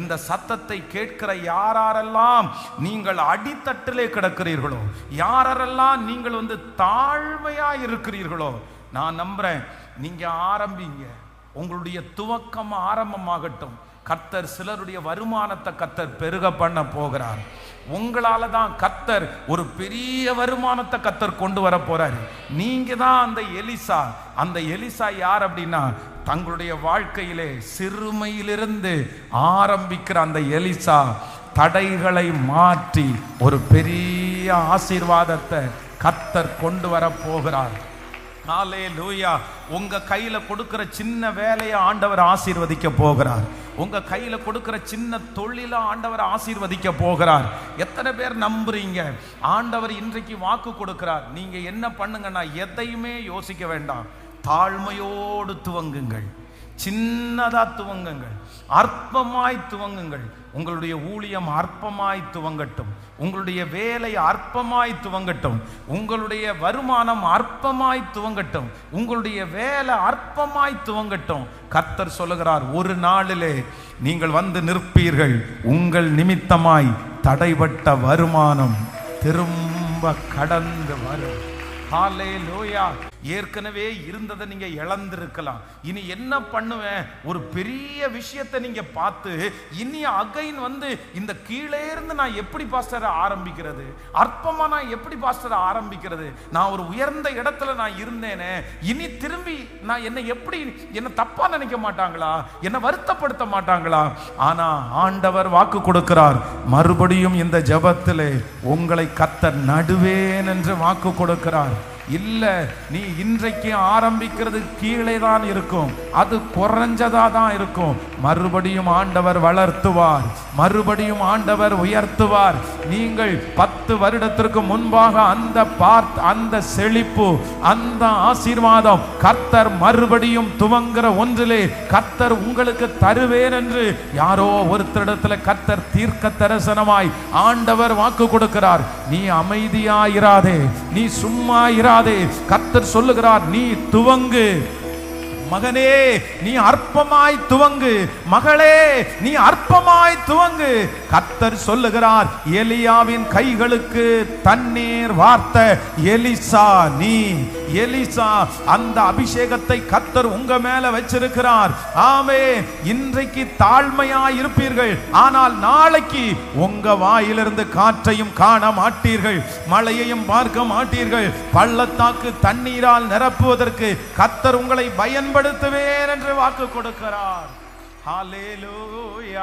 இந்த சத்தத்தை கேட்கிற யாரெல்லாம் நீங்கள் அடித்தட்டிலே கிடக்கிறீர்களோ, யாரெல்லாம் நீங்கள் தாழ்மையா இருக்கிறீர்களோ, நான் நம்புறேன் நீங்க ஆரம்பிங்க. உங்களுடைய துவக்கம் ஆரம்பமாகட்டும். கர்த்தர் சிலருடைய வருமானத்தை கர்த்தர் பெருக பண்ண போகிறார். உங்களால தான் கர்த்தர் ஒரு பெரிய வருமானத்தை கர்த்தர் கொண்டு வர போறாரு. நீங்க தான் அந்த எலிசா. அந்த எலிசா யார் அப்படின்னா, தங்களுடைய வாழ்க்கையிலே சிறுமையிலிருந்து ஆரம்பிக்கிற அந்த எலிசா தடைகளை மாற்றி ஒரு பெரிய ஆசீர்வாதத்தை கர்த்தர் கொண்டு வர போகிறார். ஹல்லேலூயா. உங்க கையில கொடுக்கிற சின்ன வேலையை ஆண்டவர் ஆசீர்வதிக்க போகிறார். உங்க கையில கொடுக்கிற சின்ன தொழில ஆண்டவர் ஆசீர்வதிக்க போகிறார். எத்தனை பேர் நம்புறீங்க? ஆண்டவர் இன்றைக்கு வாக்கு கொடுக்கிறார். நீங்க என்ன பண்ணுங்கன்னா, எதையுமே யோசிக்க வேண்டாம். தாழ்மையோடு துவங்குங்கள், சின்னதா துவங்குங்கள், அற்பமாய் துவங்குங்கள். உங்களுடைய ஊழியம் அற்பமாய் துவங்கட்டும், உங்களுடைய வேலை அற்பமாய் துவங்கட்டும், உங்களுடைய வருமானம் அற்பமாய் துவங்கட்டும், உங்களுடைய வேலை அற்பமாய் துவங்கட்டும். கர்த்தர் சொல்லுகிறார், ஒரு நாளிலே நீங்கள் வந்து நிற்பீர்கள். உங்கள் நிமித்தமாய் தடைபட்ட வருமானம் திரும்ப கடந்து வரும். ஹல்லேலூயா. ஏற்கனவே இருந்ததை நீங்க இழந்திருக்கலாம். இனி என்ன பண்ணுவேன்? ஒரு பெரிய விஷயத்தை நீங்க பார்த்து இனி அகைன் இந்த கீழே இருந்து நான் எப்படி பாஸ்டர் ஆரம்பிக்கிறது? அற்பமா நான் எப்படி பாஸ்டர் ஆரம்பிக்கிறது? நான் ஒரு உயர்ந்த இடத்துல நான் இருந்தேனே, இனி திரும்பி நான் என்ன தப்பா நினைக்க மாட்டாங்களா? என்ன வருத்தப்படுத்த மாட்டாங்களா? ஆனா ஆண்டவர் வாக்கு கொடுக்கிறார், மறுபடியும் இந்த ஜெபத்திலே உங்களை கர்த்தர் நடுவேன் என்று வாக்கு கொடுக்கிறார். இல்ல, நீ இன்றைக்கு ஆரம்பிக்கிறது கீழே தான் இருக்கும், அது குறைஞ்சதா தான் இருக்கும். மறுபடியும் ஆண்டவர் வளர்த்துவார், மறுபடியும் ஆண்டவர் உயர்த்துவார். நீங்கள் 10 வருடத்திற்கு முன்பாக அந்த செழிப்பு, அந்த ஆசீர்வாதம் கர்த்தர் மறுபடியும் துவங்குற ஒன்றிலே கர்த்தர் உங்களுக்கு தருவேன் என்று யாரோ ஒருத்தரிடத்துல கர்த்தர் தீர்க்க தரிசனமாய் ஆண்டவர் வாக்கு கொடுக்கிறார். நீ அமைதியாயிராதே, நீ சும்மா இராதே. கர்த்தர் சொல்லுகிறார், நீ துவங்கு. மகனே, நீ அற்பமாய் துவங்கு. மகளே, நீ அற்பமாய் துவங்கு. கர்த்தர் சொல்லுகிறார், எலியாவின் கைகளுக்கு தண்ணீர் வார்த்த எலிசா நீ. எலிசா, அந்த அபிஷேகத்தை கர்த்தர் உங்க மேல வச்சிருக்கிறார். ஆமென். இன்றைக்கு தாழ்மையாய் இருப்பீர்கள், ஆனால் நாளைக்கு உங்க வாயிலிருந்து காற்றையும் காண மாட்டீர்கள், மழையையும் பார்க்க மாட்டீர்கள். பள்ளத்தாக்கு தண்ணீரால் நிரப்புவதற்கு கர்த்தர் உங்களை பயன்படுத்துவேன் என்று வாக்கு கொடுக்கிறார். ஹல்லேலூயா.